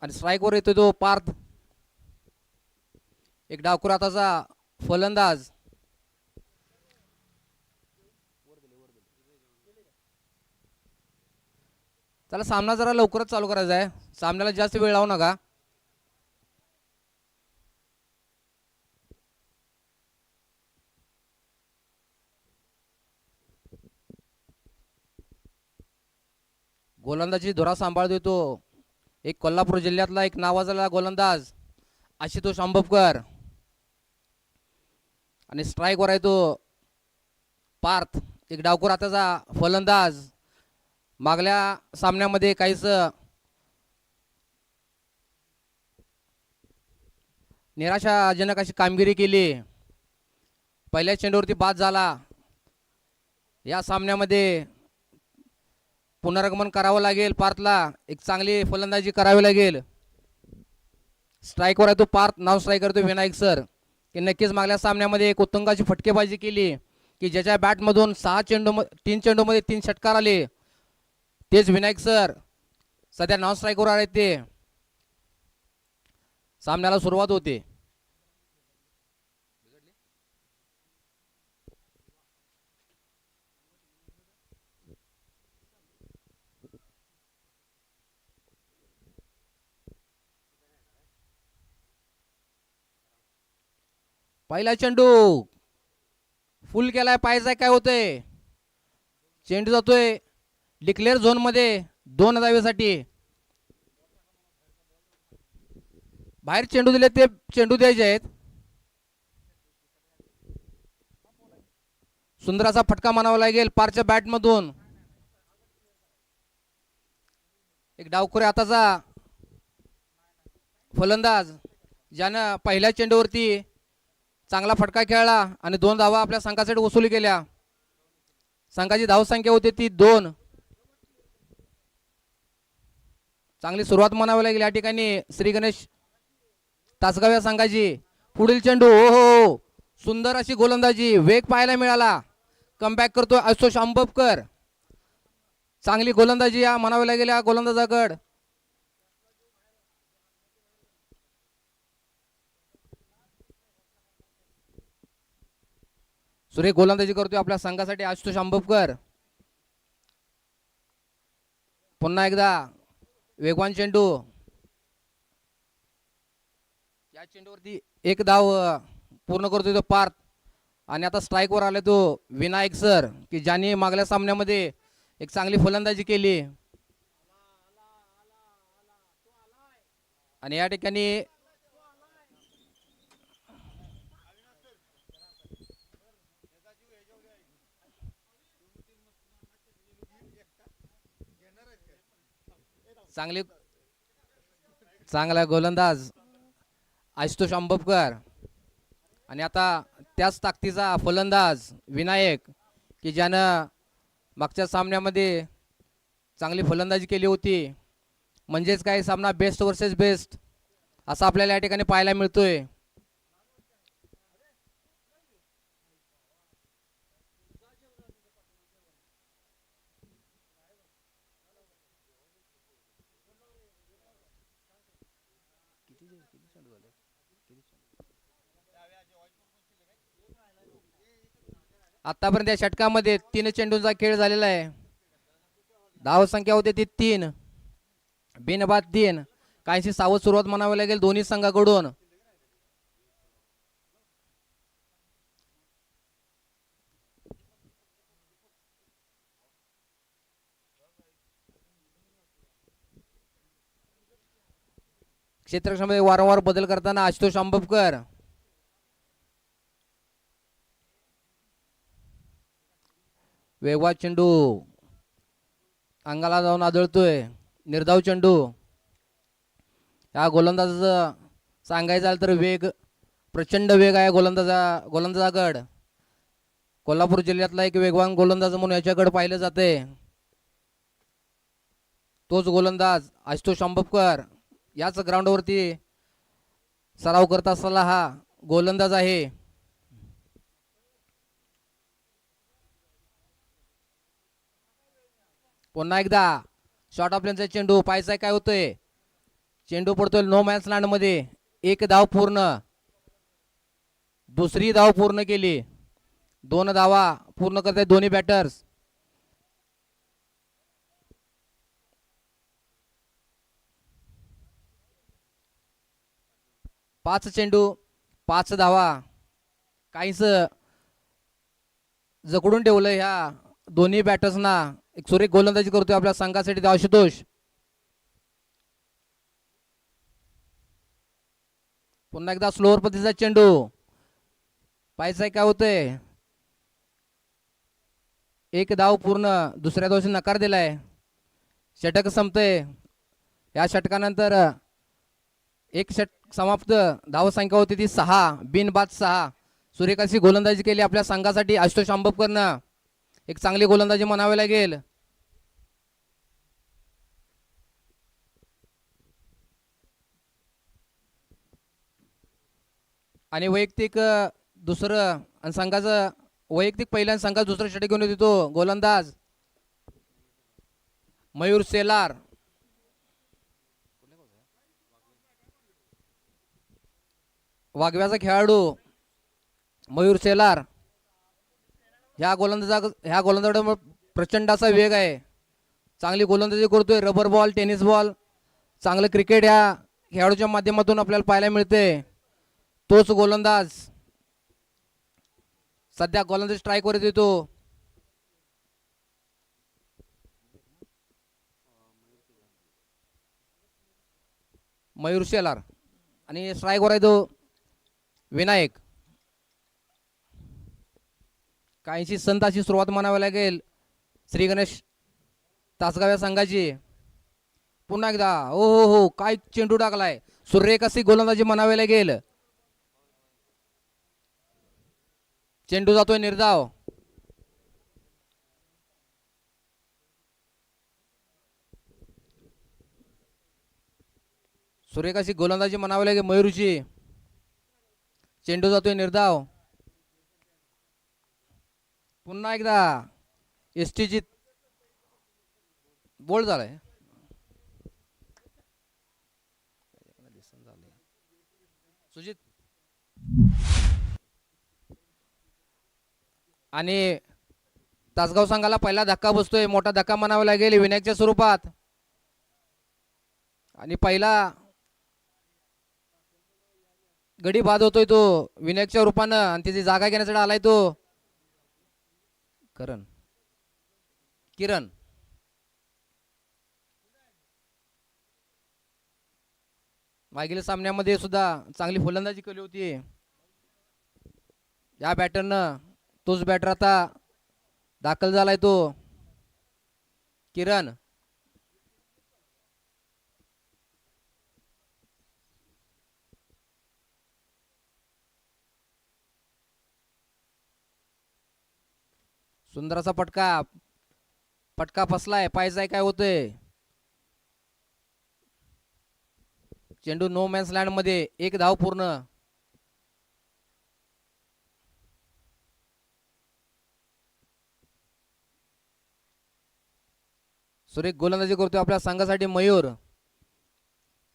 आणि स्ट्राईकवर येतो तो पार्थ. एक डावखुर हाताचा फलंदाज. चला सामना जरा लवकरच चालू करायचा आहे, सामन्याला जास्त वेळ लावू नका. गोलंदाजी धुरा सांभाळतोय तो एक कोल्हापूर जिल्ह्यातला एक नावाजलेला गोलंदाज आशुतोष अंबपकर. आणि स्ट्राईकवर आहे तो पार्थ, एक डावखुर हाताचा फलंदाज. मागल्या सामन्यामध्ये काहीच निराशाजनक अशी कामगिरी केली, पहिल्या चेंडूवरती बाद झाला. या सामन्यामध्ये पुनरागमन करावं लागेल पार्थला, एक चांगली फलंदाजी करावी लागेल. स्ट्राईकवर आहे तो पार्थ, नाव स्ट्राईकर तो विनायक सर, की नक्कीच मागल्या सामन्यामध्ये एक उत्तुंगाची फटकेबाजी केली की ज्याच्या बॅटमधून 3 चेंडूमध्ये 3 षटकार आले, तेच विनायक सर सध्या नॉन स्ट्राईकवर आहेत. ते सामन्याला सुरुवात होते. पहिला चेंडू फुल केलाय, पाहायचाय काय होतंय. चेंडू जातोय डिक्लेअर झोन मध्ये 2 धावेसाठी. बाहेर चेंडू दिले ते चेंडू द्यायचे आहेत. सुंदर असा फटका म्हणावा लागेल पारच्या बॅटमधून. एक डावखुऱ्या हाताचा फलंदाज ज्यानं पहिल्या चेंडूवरती चांगला फटका खेळला आणि 2 धावा आपल्या संघासाठी वसूल केल्या. संघाची धावसंख्या होती ती 2. चांगली सुरुवात म्हणावी लागेल या ठिकाणी श्री गणेश तासगाव या संघाची. पुढील चेंडू, हो हो, सुंदर अशी गोलंदाजी, वेग पाहायला मिळाला. कमबॅक करतो आशुतोष अंबपकर. चांगली गोलंदाजी या म्हणावी लागेल या गोलंदाजाकड. सुरेख गोलंदाजी करतोय आपल्या संघासाठी आशुतोष अंबपकर. पुन्हा एकदा वेगवान चेंडू. या चेंडूवरती एक धाव पूर्ण करतोय तो पार्थ. आणि आता स्ट्राईकवर आले तो विनायक सर, की ज्यांनी मागल्या सामन्यामध्ये एक चांगली फलंदाजी केली. आणि या ठिकाणी चांगला गोलंदाज आशुतोष अंबपकर. आणि आता त्याच ताकदीचा फलंदाज विनायक, की ज्यानं मागच्या सामन्यामध्ये चांगली फलंदाजी केली होती. म्हणजेच काय, सामना बेस्ट वर्सेस बेस्ट असा आपल्याला या ठिकाणी पाहायला मिळतोय. आतापर्यंत या षटकामध्ये 3 चेंडूंचा खेळ झालेला आहे. धाव संख्या होते ती 3, बिनबाद 3. काहीशी सावध सुरुवात म्हणावी लागेल दोन्ही संघाकडून. क्षेत्ररक्षणामध्ये वारंवार बदल करताना आशुतोष अंबपकर. वेगवान चेंडू अंगाला जाऊन आदळतोय, निर्धाव चेंडू. या गोलंदाजाचं सांगायचं झालं तर वेग, प्रचंड वेग आहे गोलंदाजाकड. कोल्हापूर जिल्ह्यातला एक वेगवान गोलंदाज म्हणून याच्याकडे पाहिलं जाते. तोच गोलंदाज आशुतोष अंबपकर याच ग्राउंडवरती सराव करत असलेला हा गोलंदाज आहे. पुन्हा एकदा शॉर्ट ऑफ लेनचा चेंडू, पाहायचा काय होतोय. चेंडू पडतोय नो मॅच लँड मध्ये. एक धाव पूर्ण. दुसरी धाव पूर्ण केली. 2 धावा पूर्ण करतायत दोन्ही बॅटर्स. पाच चेंडू 5 धावा. काहीच जकडून ठेवलं ह्या दोन्ही बॅटर्सना. एक सुरेख गोलंदाजी करतोय आपल्या संघासाठी आशुतोष. पुन्हा एकदा स्लोअर पद्धतीचा चेंडू. पाहायचंय काय होतंय. एक धाव पूर्ण. दुसऱ्या धावशी नकार दिलाय. षटक संपतंय. या षटकानंतर एक षटक समाप्त. धावसंख्या होती ती 6. बिनबाद 6. सुरेख अशी गोलंदाजी केली आपल्या संघासाठी आशुतोष अंबपकरनं. एक चांगली गोलंदाजी म्हणावी लागेल. आणि वैयक्तिक दुसरं आणि संघाचं वैयक्तिक पहिल्या संघात दुसरं षटक घेऊन येतो गोलंदाज मयूर सेलार. वाघव्याचा खेळाडू मयूर सेलार. ह्या गोलंदाजाकडे प्रचंड असा वेग आहे. चांगली गोलंदाजी करतोय. रबर बॉल, टेनिस बॉल, चांगलं क्रिकेट या खेळाडूच्या माध्यमातून आपल्याला पाहायला मिळते. तोच गोलंदाज सध्या गोलंदाज स्ट्राईकवर येतो. मयूर सेलार. आणि स्ट्राईकवर आहे तो विनायक. काहीशी संत अशी सुरुवात म्हणावी लागेल श्री गणेश तासगाव या संघाची. पुन्हा एकदा हो हो हो काय चेंडू टाकलाय. सुरेख अशी गोलंदाजी म्हणावी लागेल. चेंडू जातोय निर्धाव. सुरेख अशी गोलंदाजी म्हणावी लागेल मयूरची. चेंडू जातोय निर्धाव. पुन्हा एकदा एसटीजी बोल्ड झालाय. सुजित आणि तासगाव संघाला पहिला धक्का बसतोय. मोठा धक्का म्हणावा लागेल विनायकच्या स्वरूपात. आणि पहिला गडी बाद होतोय तो विनायकच्या रूपानं. आणि त्याची जागा घेण्यासाठी आलाय तो किरण. मागील सामन्यामध्ये सुद्धा चांगली फलंदाजी केली होती या बॅटरनं. तोच बॅटर आता दाखल झालाय तो किरण. सुंदर असा पटका फसलाय. पाहायचाय काय होतंय. चेंडू नो मॅन्स लँड मध्ये. एक धाव पूर्ण. सुरेख गोलंदाजी करतोय आपल्या संघासाठी मयूर.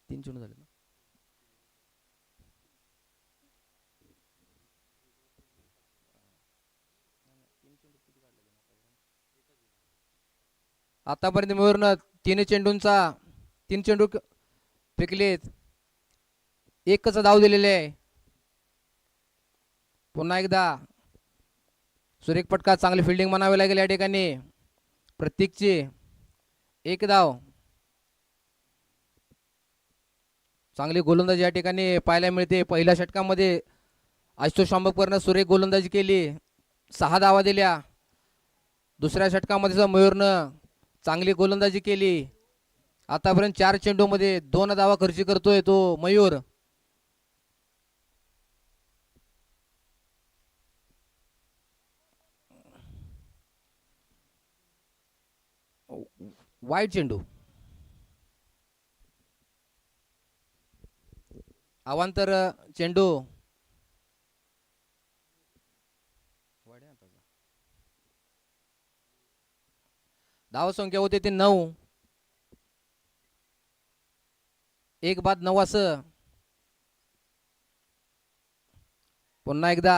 3 चेंडू झाले. आतापर्यंत मयूरनं 3 चेंडू फेकलेत. एकच धाव दिलेले आहे. पुन्हा एकदा सुरेख पटका. चांगली फिल्डिंग म्हणावी लागेल या ठिकाणी प्रत्येकची. एक धाव. चांगली गोलंदाजी या ठिकाणी पाहायला मिळते. पहिल्या षटकामध्ये आशुतोष अंबपकरनं सुरेख गोलंदाजी केली. 6 धावा दिल्या. दुसऱ्या षटकामध्ये मयूरनं चांगली गोलंदाजी केली. आतापर्यंत 4 चेंडूमध्ये 2 धावा खर्ची करतोय तो मयूर. वाईट चेंडू. अवांतर चेंडू. धाव संख्या होते ती 9. एक बाद 9 असं. पुन्हा एकदा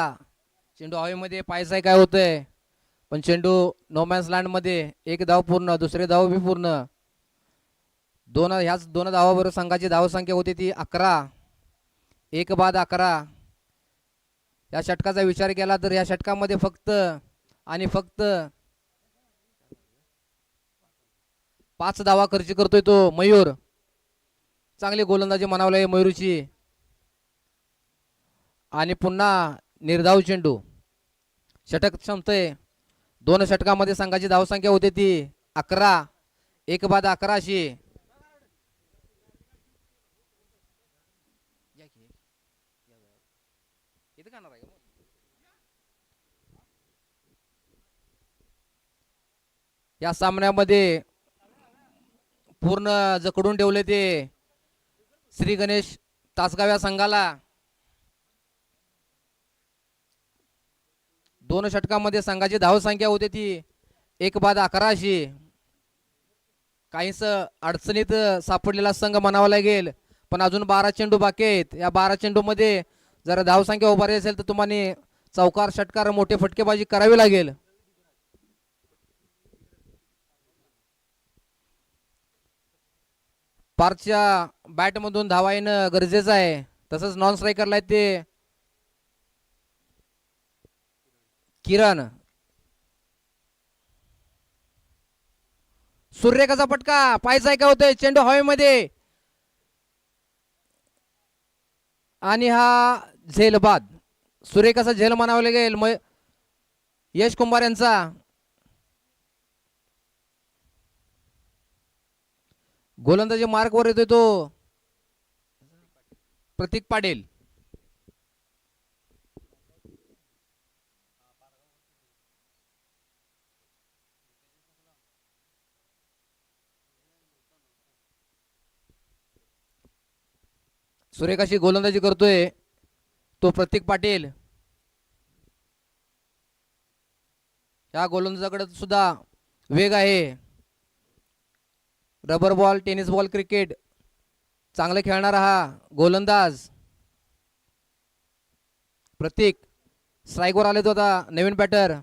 चेंडू हवेमध्ये पाहायचं काय होतंय, पण चेंडू नोमॅन्स लँड मध्ये. एक धाव पूर्ण, दुसरे धाव बी पूर्ण. ह्याच दोन धावाबरोबर संघाची धावसंख्या होती ती 11. एक बाद 11. या षटकाचा विचार केला तर या षटकामध्ये फक्त आणि फक्त 5 धावा खर्च करतोय तो मयूर. चांगली गोलंदाजी म्हणावली मयूरची. आणि पुन्हा निर्धाव चेंडू. षटक संपतंय. 2 षटकामध्ये संघाची धावसंख्या होती ती 11. एक बाद 11 अशी. या सामन्यामध्ये पूर्ण जकडून ठेवले ते श्री गणेश तासगाव या संघाला. 2 षटकामध्ये संघाची धावसंख्या होती ती 1 बाद 11 अशी. काहीच अडचणीत सापडलेला संघ म्हणावा लागेल, पण अजून 12 चेंडू बाकी आहेत. या 12 चेंडू मध्ये जर धावसंख्या उभारी असेल तर तुम्हाला चौकार षटकार मोठे फटकेबाजी करावी लागेल. पार्कच्या बॅटमधून धावा येणं गरजेचं आहे. तसंच नॉन स्ट्रायकरला ते किरण. सूर्यकाचा पटका पाहायचा काय होतंय, चेंडू हवेमध्ये आणि हा झेलबाद. सूर्यकाचा झेल म्हणावं लागेल यश कुंभार यांचा. गोलंदाजी मार्कवर येतोय तो प्रतीक पाटील. सूर्यकाशी गोलंदाजी करतोय तो प्रतीक पाटील. या गोलंदाजाकडे सुद्धा वेग आहे. Rubber ball, tennis ball, cricket चांगलं खेळणारा हा गोलंदाज प्रतीक. स्ट्राईकवर आले तो आता नवीन बॅटर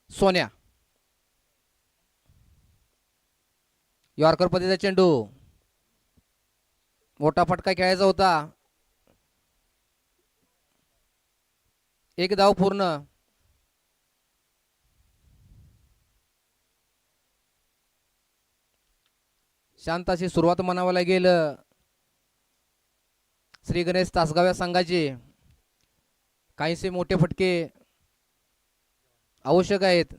सोन्या. यॉर्कर पद्धतीचा चेंडू. मोठा फटका खेळायचा होता. एक धाव पूर्ण. शांताची सुरुवात म्हणावं लागेल श्री गणेश तासगाव या संघाची. काहीसे मोठे फटके आवश्यक आहेत.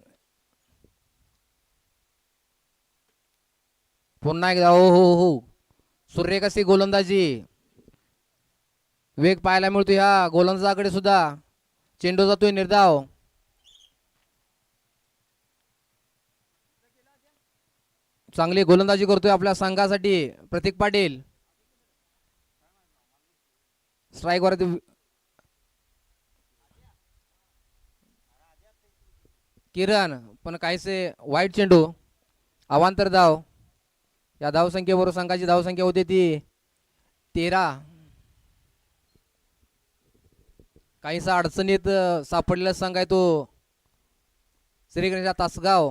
पुन्हा एकदा हो हो हो. सूर्यकाशी गोलंदाजी. वेग पाहायला मिळतो ह्या गोलंदाजाकडे सुद्धा. चेंडू जातोय निर्धाव. चांगली गोलंदाजी करतोय आपल्या संघासाठी प्रतीक पाटील. स्ट्राईकवर किरण, पण काहीसे वाईट चेंडू. अवांतर धाव. या धावसंख्येबरोबर संघाची धावसंख्या होती ती 13. काहीसा अडचणीत सापडलेला संघ आहे तो श्री गणेश तासगाव.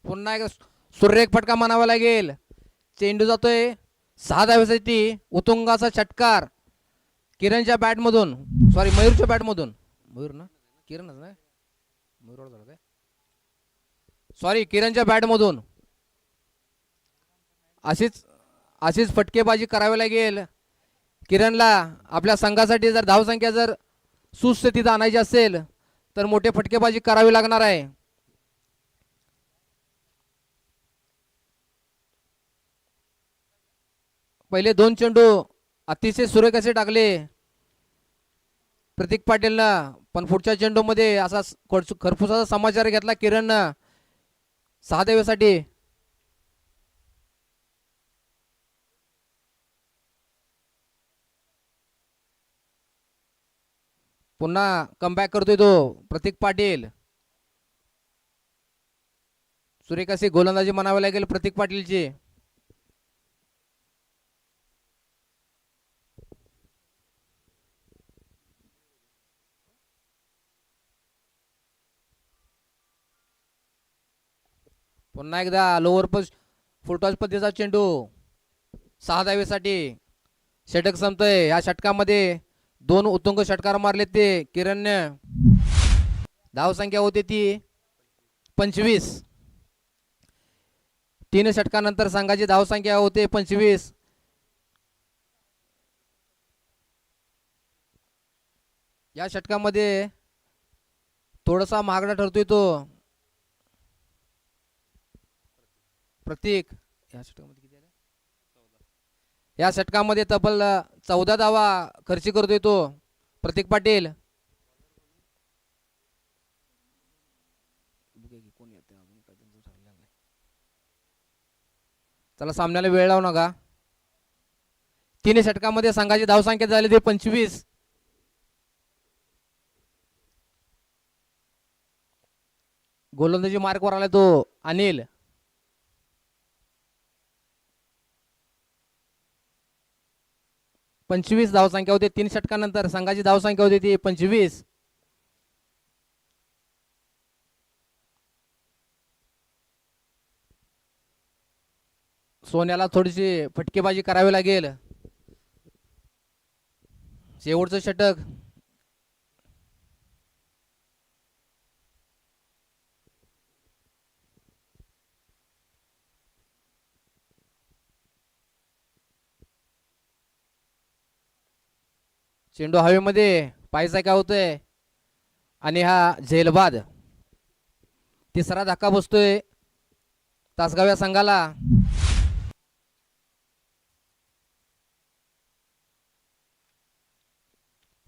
पुन्हा एक सूर्यक फटका म्हणावा लागेल. चेंडू जातोय 6 धावेसाठी. उतुंगाचा षटकार किरणच्या बॅटमधून, सॉरी मयूरच्या बॅटमधून. मयूर ना, किरणच नाही, मयूर झालं काय, सॉरी किरणच्या बॅटमधून. अशीच फटकेबाजी करावी लागेल किरणला. आपल्या संघासाठी जर धावसंख्या जर सुस्थितीत आणायची असेल तर मोठे फटकेबाजी करावी लागणार आहे. पहिले 2 चेंडू अतिशय सुरेख असे टाकले प्रतीक पाटीलनं, पण पुढच्या चेंडूमध्ये असा खरफुसाचा समाचार घेतला किरणनं 6 धावेसाठी. पुन्हा कमबॅक करतोय तो प्रतीक पाटील. सुरेख अशी गोलंदाजी म्हणावी लागेल प्रतीक पाटीलची. पुन्हा एकदा लोअर फुलटॉस पद्धतीचा चेंडू 6 धावेसाठी. षटक संपतंय. या षटकामध्ये 2 उत्तुंग षटकार मारले ते किरणने. धावसंख्या होती ती 25. 3 षटकानंतर संघाची धावसंख्या होते 25. या षटकामध्ये थोडासा महागडा ठरतोय तो प्रतीक. या षटकामध्ये तब्बल 14 धावा खर्ची करतोय तो प्रतीक पाटील. चला सामन्याला वेळ लावू नका. 3 षटकामध्ये संघाची धावसंख्या झाली ती 25. गोलंदाजी मार्कवर आला तो अनिल. पंचवीस धावसंख्या होती 3 षटकानंतर. संघाची धावसंख्या होती ती 25. सोन्याला थोडीशी फटकेबाजी करावी लागेल. शेवटचं षटक. चेंडू हवेमध्ये पायचा काय होतोय आणि हा झेलबाद. तिसरा धक्का बसतोय तासगाव या संघाला.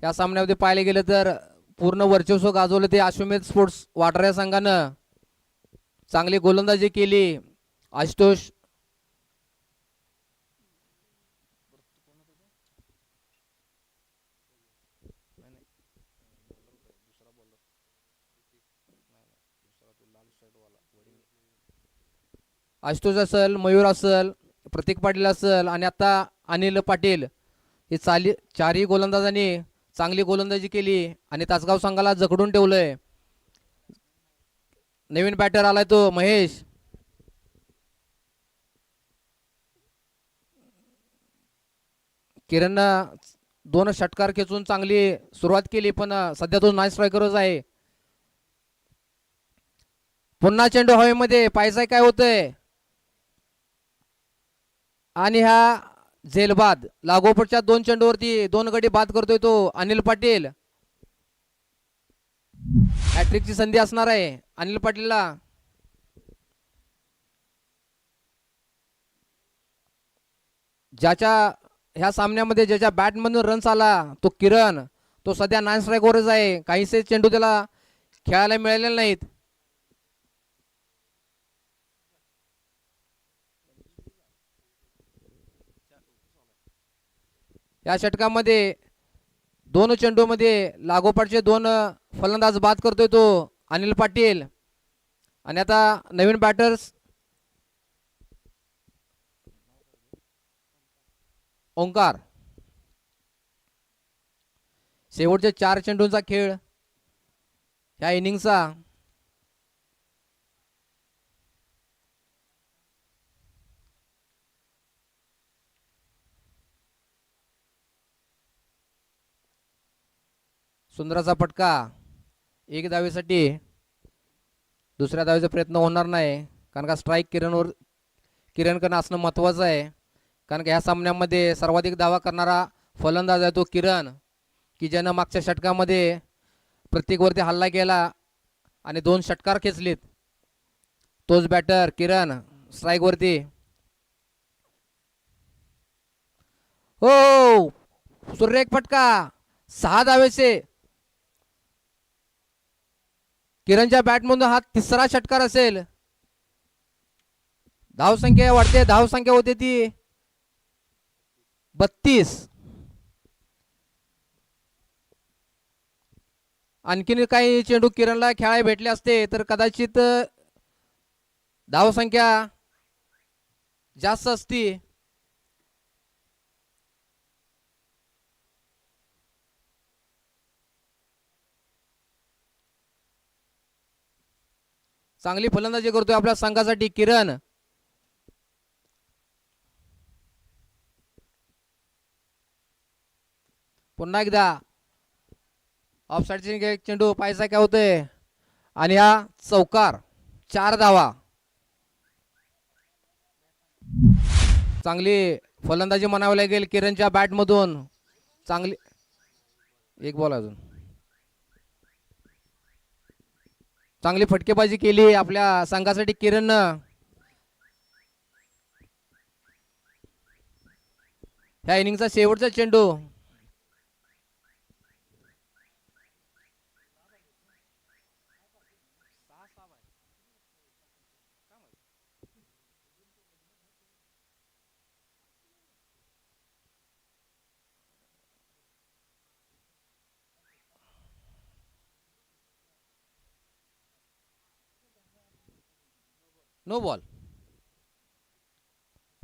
या सामन्यामध्ये पाहिले गेलं तर पूर्ण वर्चस्व गाजवलं ते अश्वमेध स्पोर्ट्स वाटर या संघानं. चांगली गोलंदाजी केली. आशुतोष आशुतोष असेल, मयूर असेल, प्रतीक पाटील असेल आणि आता अनिल पाटील हे चारही गोलंदाजांनी चांगली गोलंदाजी केली आणि तासगाव संघाला जखडून ठेवलंय. नवीन बॅटर आलाय तो महेश. किरण 2 षटकार खेचून चांगली सुरुवात केली पण सध्या तो नाईस स्ट्रायकरच आहे. पुन्हा चेंडू हवेमध्ये पायसाय काय होतंय आणि हा झेलबाद. लागोपाठच्या 2 चेंडूवरती 2 गडी बाद करतोय तो अनिल पाटील. हॅट्रिकची संधी असणार आहे अनिल पाटीलला. ज्याच्या ह्या सामन्यामध्ये ज्याच्या बॅटमधून रन्स आला तो किरण. तो सध्या 9 स्ट्राईकवरच आहे. काहीसे चेंडू त्याला खेळायला मिळालेले नाहीत. या षटकामध्ये 2 चेंडूमध्ये लागोपाठचे 2 फलंदाज बाद करतोय तो अनिल पाटील. आणि आता नवीन बॅटर्स ओंकार. शेवटचे 4 चेंडूंचा खेळ ह्या इनिंगचा. सुंदराचा फटका 1 धावेसाठी. दुसऱ्या धावेचा प्रयत्न होणार नाही कारण का स्ट्राईक किरणकडनं असणं महत्त्वाचं आहे. कारण का ह्या सामन्यामध्ये सर्वाधिक धावा करणारा फलंदाज आहे तो किरण, की ज्यानं मागच्या षटकामध्ये प्रत्येकवरती हल्ला केला आणि 2 षटकार खेचलेत. तोच बॅटर किरण स्ट्राईकवरती. हो सुरेख फटका 6 धावेचे. किरणच्या बॅटमधून हा 3रा षटकार असेल. धावसंख्या वाढते. धावसंख्या होते ती 32. आणखीन काही चेंडू किरणला खेळायला भेटले असते तर कदाचित धावसंख्या जास्त असती. चांगली फलंदाजी करतोय आपल्या संघासाठी किरण. पुन्हा एकदा ऑफसाईडचे चेंडू पाहायचा काय होतंय आणि हा चौकार. 4 धावा. चांगली फलंदाजी म्हणावी लागेल किरणच्या बॅटमधून. चांगली एक बॉल अजून. चांगली फटकेबाजी केली आपल्या संघासाठी किरणनं. ह्या इनिंगचा शेवटचा चेंडू. No ball.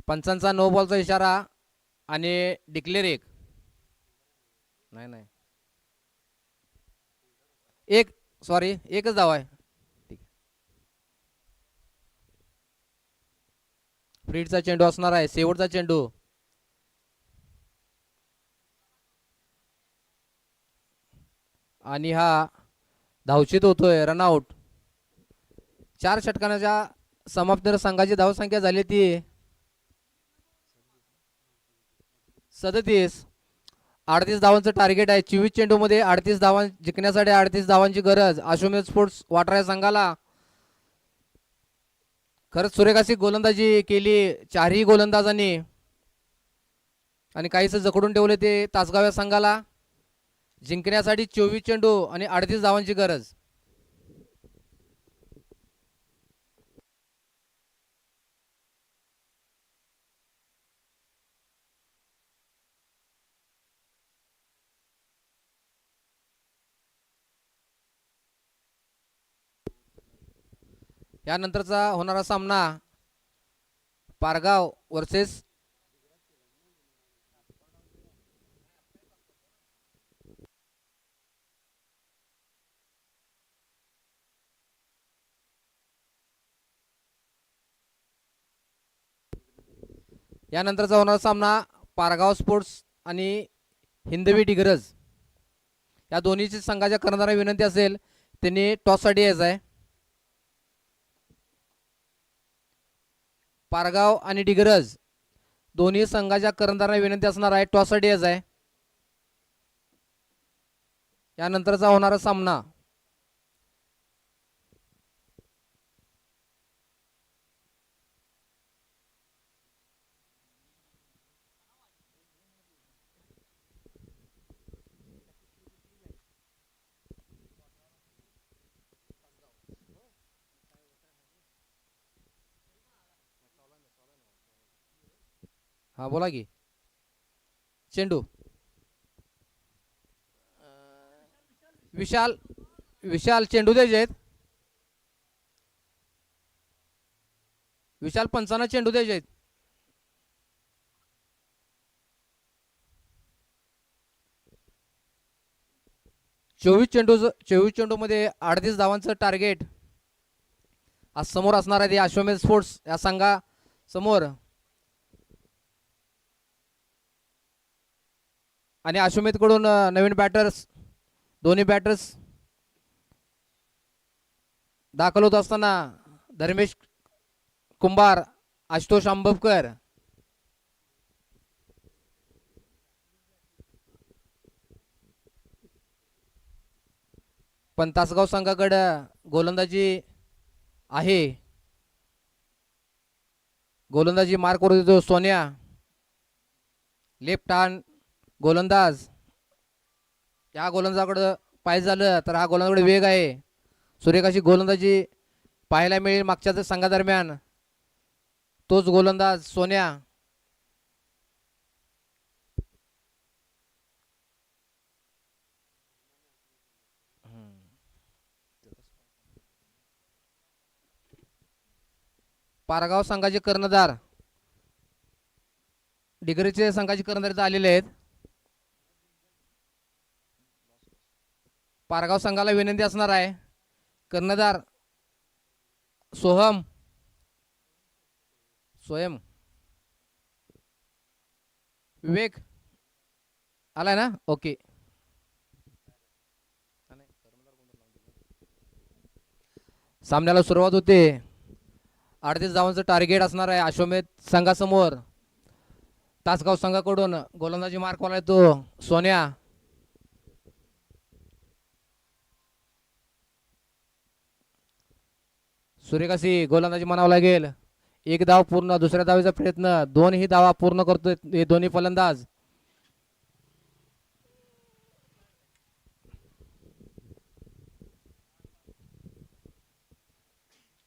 पंचांचा नो बॉलचा इशारा आणि डिक्लेअर एक. नाही नाही एक सॉरी एकच धाव आहे. फ्रीडचा चेंडू असणार आहे शेवटचा चेंडू. आणि हा धावचित होतोय रनआउट. 4 षटकांच्या समाप्तीनंतर संघाची धावसंख्या झाली ती 37. 38 धावांचं टार्गेट आहे. 24 चेंडूमध्ये 38 धावां जिंकण्यासाठी 38 धावांची गरज अश्वमेध स्पोर्ट्स वाटरा संघाला. खरंच सुरेख अशी गोलंदाजी केली चारही गोलंदाजांनी आणि काहीच जखडून ठेवले ते तासगाव या संघाला. जिंकण्यासाठी 24 चेंडू आणि 38 धावांची गरज. यानंतरचा होणारा सामना पारगाव वर्सेस यानंतरचा होणारा सामना पारगाव स्पोर्ट्स आणि हिंदवी डिग्रज या दोन्हीची संघाच्या करणारा विनंती असेल त्यांनी टॉससाठी यायचं आहे. पारगाव आणि डिग्रज दोन्ही संघाच्या करणारा विनंती असणार आहे टॉससाठी यायचं आहे. यानंतरचा होणारा सामना हा बोला की चेंडू विशाल विशाल चेंडू द्यायचे आहेत. विशाल पंचांना चेंडू द्यायचे आहेत. चोवीस चेंडू मध्ये 38 धावांचं टार्गेट आज समोर असणार आहे. अश्वमेध स्पोर्ट्स या संघा समोर आणि अश्वमेध कडून नवीन बॅटर्स दोन्ही बॅटर्स दाखल होत असताना धर्मेश कुंभार आशुतोष आंबवकर. पण तासगाव संघाकडं गोलंदाजी आहे. गोलंदाजी मार्क करू देतो सोन्या. लेफ्ट हँड गोलंदाज. या गोलंदाजाकडं पाहिजे झालं तर हा गोलंदाजाकडे वेग आहे. सुरेखाची गोलंदाजी पाहायला मिळेल मागच्या संघादरम्यान. तोच गोलंदाज सोन्या. पारगाव संघाचे कर्णधार डिग्रजचे संघाचे कर्णधार इथं आलेले आहेत. पारगाव संघाला विनंती असणार आहे, कर्णधार स्वयं विवेक आलाय ना? ओके. सामन्याला सुरुवात होते. 38 धावांचं टार्गेट असणार आहे अश्वमेध संघासमोर. तासगाव संघाकडून गोलंदाजी मार्कवाला येतो सोन्या. सूर्यकाशी गोलंदाजी म्हणावं लागेल. एक धाव पूर्ण. दुसऱ्या धावेचा प्रयत्न. दोनही धावा पूर्ण करतोय हे दोन्ही फलंदाज.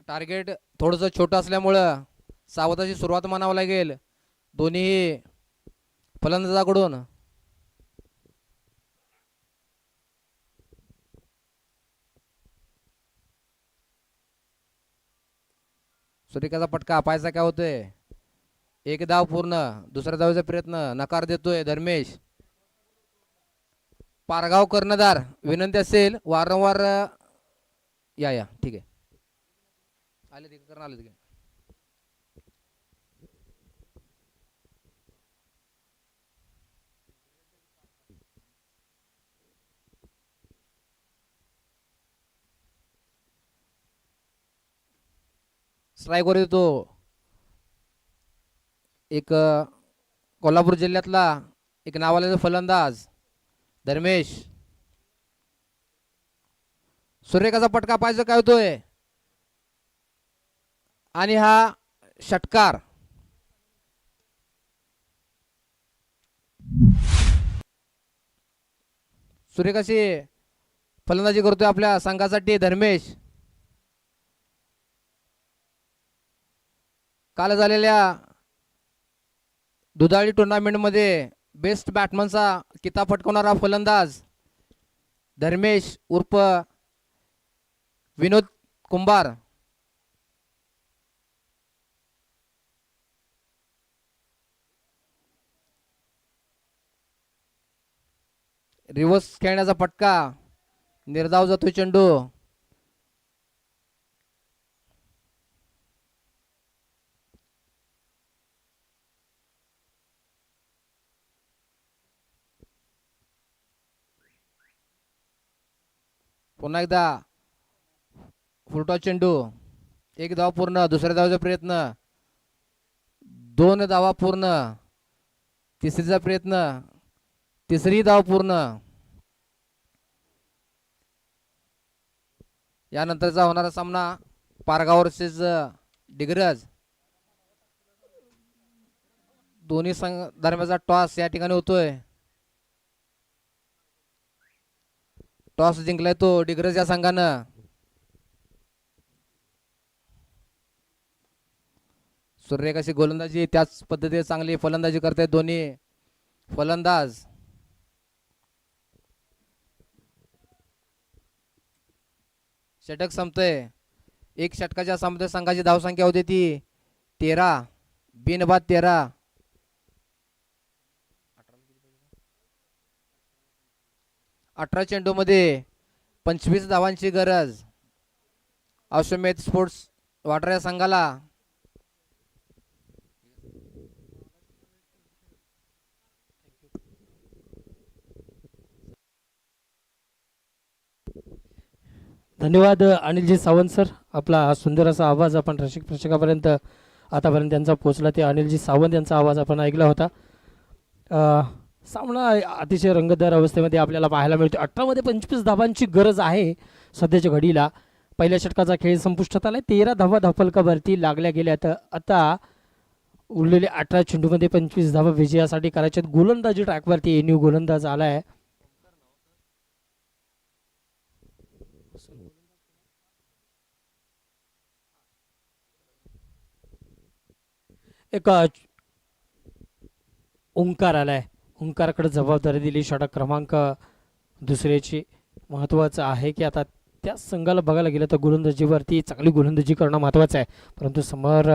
टार्गेट थोडंसं छोटं असल्यामुळं सावधाची सुरुवात म्हणावं लागेल दोन्ही फलंदाजाकडून. सूर्यकाचा फटका पाहायचा काय होतोय. एक धाव पूर्ण. दुसऱ्या धावेचा प्रयत्न नकार देतोय धर्मेश. पारगाव कर्णधार विनंती असेल वारंवार या ठीक आहे. आले तिकडे करून आले तिकडे. स्ट्राईकवर येतो एक कोल्हापूर जिल्ह्यातला एक नावालेला फलंदाज धर्मेश. सूर्यकाचा पटका पाहिजे काय होतोय आणि हा षटकार. सूर्यकाशी फलंदाजी करतोय आपल्या संघासाठी धर्मेश. काल झालेल्या दुधाळी टुर्नामेंटमध्ये बेस्ट बॅट्समनचा किताब पटकवणारा फलंदाज धर्मेश उर्फ विनोद कुंभार. रिव्हर्स खेळण्याचा फटका. निर्धाव जातोय चेंडू. पुन्हा एकदा फुलटॉस चेंडू. एक धाव पूर्ण. दुसऱ्या धावाचा प्रयत्न. दोन धावा पूर्ण. तिसरीचा प्रयत्न. तिसरी धाव पूर्ण. यानंतरचा होणारा सामना पारगाव वर्सेस डिग्रज. दोन्ही संघ दरम्यानचा टॉस या ठिकाणी होतोय. टॉस जिंकलाय तो डिग्रज या संघानं. सूर्यकाशी गोलंदाजी त्याच पद्धतीने चांगली फलंदाजी करतायत दोन्ही फलंदाज. षटक संपतंय. एक षटकाच्या सामन्यात संघाची धावसंख्या होती ती 13. बिनबाद 13. 18 चेंडूमध्ये 25 धावांची गरज अश्वमेध स्पोर्ट्स वाटर या संघाला. धन्यवाद अनिलजी सावंत सर. आपला हा सुंदर असा आवाज आपण रसिक प्रेक्षकापर्यंत आतापर्यंत त्यांचा पोचला. ते अनिलजी सावंत यांचा आवाज आपण ऐकला होता. सामना अतिशय रंगतदार अवस्थेमध्ये आपल्याला पाहायला मिळतो. 18मध्ये 25 धावांची गरज आहे सध्याच्या घडीला. पहिल्या षटकाचा खेळ संपुष्टात आला. 13 धावा धावफलकावरती लागल्या गेल्यात. आता उरलेले 18 चेंडूमध्ये 25 धावा विजयासाठी करायच्यात. गोलंदाजी ट्रॅकवरती न्यू गोलंदाज आला आहे. एक ओंकार आलाय. ओंकारकडे जबाबदारी दिली षटक क्रमांक दुसऱ्याची. महत्त्वाचं आहे की आता त्या संघाला बघायला गेलं तर गोलंदाजीवरती चांगली गोलंदाजी करणं महत्त्वाचं आहे, परंतु समोर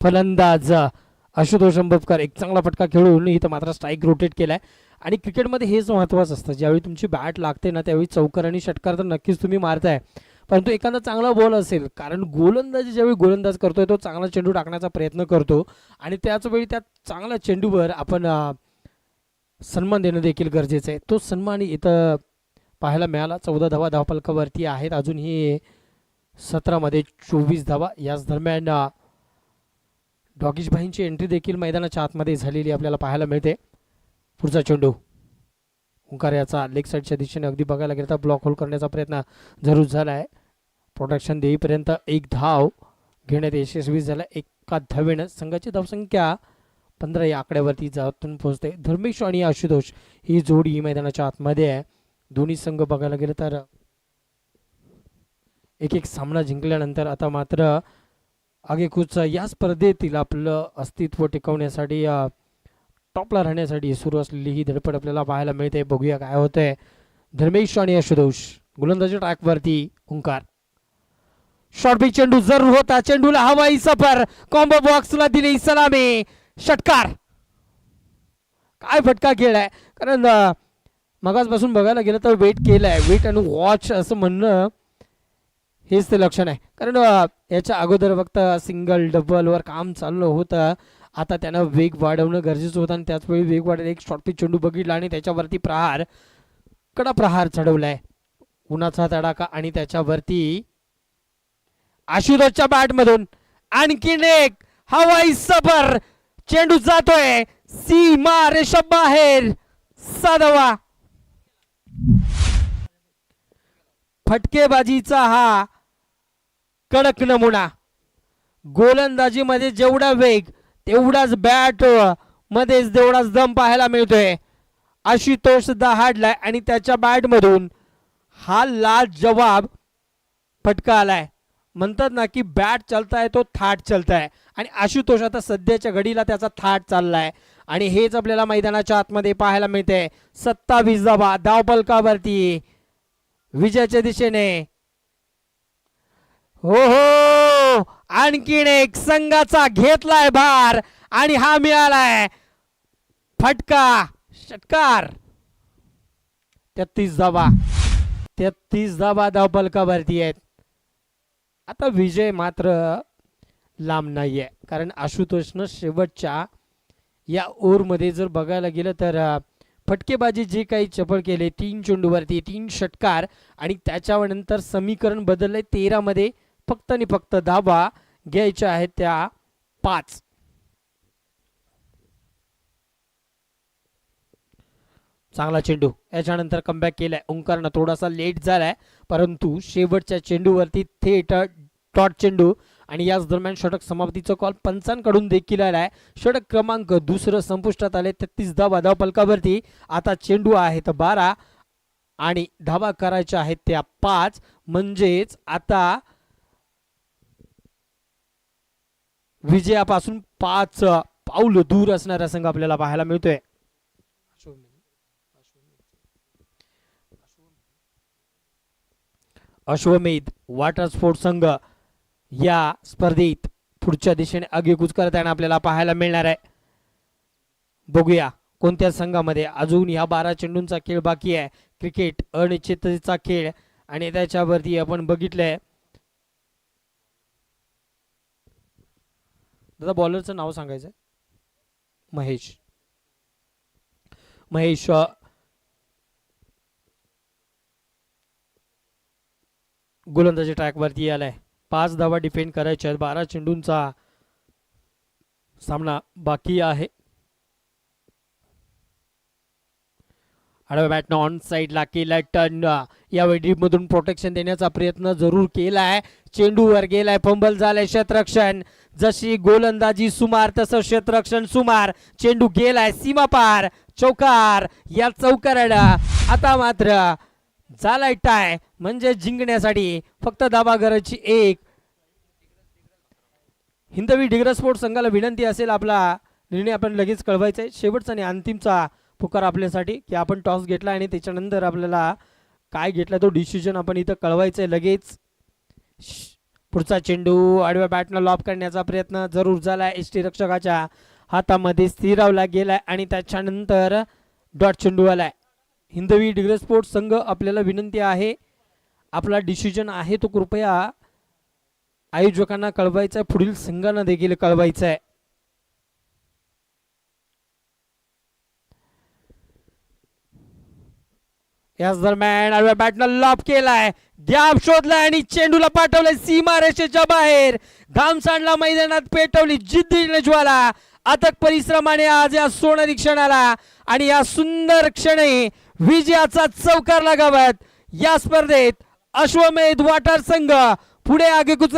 फलंदाज आशुतोष अंबपकर एक चांगला फटका खेळून इथं मात्र स्ट्राईक रोटेट केलाय. आणि क्रिकेटमध्ये हेच महत्त्वाचं असतं, ज्यावेळी तुमची बॅट लागते ना त्यावेळी चौकार आणि षटकार तर नक्कीच तुम्ही मारताय, परंतु एखादा चांगला बॉल असेल, कारण गोलंदाजी ज्यावेळी गोलंदाज करतोय तो चांगला चेंडू टाकण्याचा प्रयत्न करतो आणि त्याचवेळी त्या चांगल्या चेंडूवर आपण सन्मान देणं देखील गरजेचं आहे. तो सन्मान इथं पाहायला मिळाला. 14 धावा धावफलकावरती आहेत, अजूनही 17मध्ये 24 धावा. याच दरम्यान डॉगिश भाईंची एंट्री देखील मैदानाच्या आतमध्ये झालेली आपल्याला पाहायला मिळते. पुढचा चेंडू ओंकार याचा लेग साईडच्या दिशेने अगदी बघायला गेलं तर ब्लॉक होल करण्याचा प्रयत्न जरूर झाला आहे. प्रोटेक्शन देईपर्यंत एक धाव घेण्यात यशस्वी झाला. एका धावेनं संघाची धावसंख्या 15 या आकड्यावरती जातून पोहोचते. धर्मेश आणि आशुतोष ही जोडी मैदानाच्या आतमध्ये आहे. दोन्ही संघ बघायला गेलं तर एक एक सामना जिंकल्यानंतर आता मात्र आगेकूच या स्पर्धेतील आपलं अस्तित्व टिकवण्यासाठी टॉपला राहण्यासाठी सुरू असलेली ही धडपड आपल्याला पाहायला मिळते. बघूया काय होतंय. धर्मेश आणि आशुतोष गोलंदाजी ट्रॅकवरती. ओंकार शॉर्ट पिच चेंडू जरूर होता, चेंडूला हवाई सफर, कॉम्बो बॉक्सला दिली सलामी, षटकार. काय फटका खेळाय, कारण मगाचपासून बघायला गेलं तर वेट केलाय, वेट आणि वॉच असं म्हणणं हेच ते लक्षण आहे. कारण याच्या अगोदर फक्त सिंगल डबलवर काम चाललं होतं, आता त्यानं वेग वाढवणं गरजेचं होतं आणि त्याचवेळी वेग वाढवलं. एक शॉर्ट पिच चेंडू बघितला आणि त्याच्यावरती प्रहार, कडा प्रहार चढवलाय, उन्हाचा तडाखा आणि त्याच्यावरती आशुतोषच्या बॅटमधून आणखीन एक हवाई सफर, चेंडू जातोय सीमा रेषा बाहेर. 7वा फटकेबाजीचा हा कडक नमुना. गोलंदाजीमध्ये जेवढा वेग तेवढाच बॅट मध्येच तेवढाच दम पाहायला मिळतोय. आशुतोष दहाडलाय आणि त्याच्या बॅटमधून हा लाजवाब फटका आलाय. म्हणतात ना की बॅट चलताय तो थाट चलताय, आणि आशुतोष आता सध्याच्या घडीला त्याचा थाट चाललाय आणि हेच आपल्याला मैदानाच्या आतमध्ये पाहायला मिळते. 27 धावा धावफलकावरती विजयाच्या दिशेने. हो हो, आणखीन एक संघाचा घेतलाय भार आणि हा मिळालाय फटका, षटकार. 33 धावा धावफलकावरती आहेत. आता विजय मात्र लांब नाहीये, कारण आशुतोषनं शेवटच्या या ओव्हरमध्ये जर बघायला गेलं तर फटकेबाजी जे काही चपळ केले, 3 चेंडूवरती 3 षटकार आणि त्याच्यानंतर समीकरण बदललंय. 13मध्ये फक्त आणि फक्त धावा घ्यायच्या आहेत त्या 5. चांगला चेंडू, याच्यानंतर कमबॅक केलाय ओंकारनं. थोडासा लेट झालाय, परंतु शेवटच्या चेंडूवरती थेट डॉट चेंडू आणि याच दरम्यान षटक समाप्तीचा कॉल पंचांकडून देखील आलाय. षटक क्रमांक 2 संपुष्टात आले. 33 धावा धावफलकावरती. आता चेंडू आहेत 12 आणि धावा करायच्या आहेत त्या 5, म्हणजेच आता विजयापासून 5 पाऊल दूर असणारा संघ आपल्याला पाहायला मिळतोय. अश्वमेध वॉटर स्पोर्ट संघ या स्पर्धेत पुढच्या दिशेने आगेकूच करताना आपल्याला पाहायला मिळणार आहे. बघूया कोणत्या संघामध्ये. अजून या 12 चेंडूंचा खेळ बाकी आहे. क्रिकेट अनिश्चिततेचा खेळ आणि त्याच्यावरती आपण बघितलंय. दादा बॉलरचं नाव सांगायचं. महेश गोलंदाजी ट्रॅकवरती आलाय. 5 धावा डिफेंड करायच्या आहेत. 12 चेंडूंचा सामना बाकी आहे. आडव्या बॅटनं ऑन साईडला केलाय टर्न. यावेळी डीपमधून प्रोटेक्शन देण्याचा प्रयत्न जरूर केलाय. चेंडूवर गेलाय, फंबल झालाय. क्षेत्ररक्षण, जशी गोलंदाजी सुमार तसं क्षेत्ररक्षण सुमार. चेंडू गेलाय सीमापार, चौकार. या चौकाराला आता मात्र झालाय टाय, म्हणजे जिंकण्यासाठी फक्त धावा गरजची 1. हिंदवी डिग्रस स्पोर्ट संघाला विनंती असेल, आपला निर्णय आपण लगेच कळवायचा आहे. शेवटचा आणि अंतिमचा पुकार आपल्यासाठी की आपण टॉस घेतला आणि त्याच्यानंतर आपल्याला काय घेतला तो डिसिजन आपण इथं कळवायचंय लगेच. पुढचा चेंडू आडव्या बॅटनं लॉब करण्याचा प्रयत्न जरूर झाला. एसटी रक्षकाच्या हातामध्ये स्थिरावला गेलाय आणि त्याच्यानंतर डॉट चेंडू आलाय. हिंदवी डिग्री स्पोर्ट्स संघ आपल्याला विनंती आहे, आपला डिसिजन आहे तो कृपया आयोजकांना कळवायचा आहे, पुढील संघांना देखील कळवायचा आहे. याच दरम्यान आडव्या बॅटनं लॉब केलाय, गॅप शोधलाय आणि चेंडूला पाठवलंय सीमा रेषेच्या बाहेर. घाम सांडला मैदानात, पेटवली जिद्दीने ज्वाला. अथक परिश्रमाने आज या सोनेरी क्षणाला आणि या सुंदर क्षणी विजयाचा चौकार लगावत या स्पर्धेत अश्वमेध वाटार संघ पुढे आगेकूच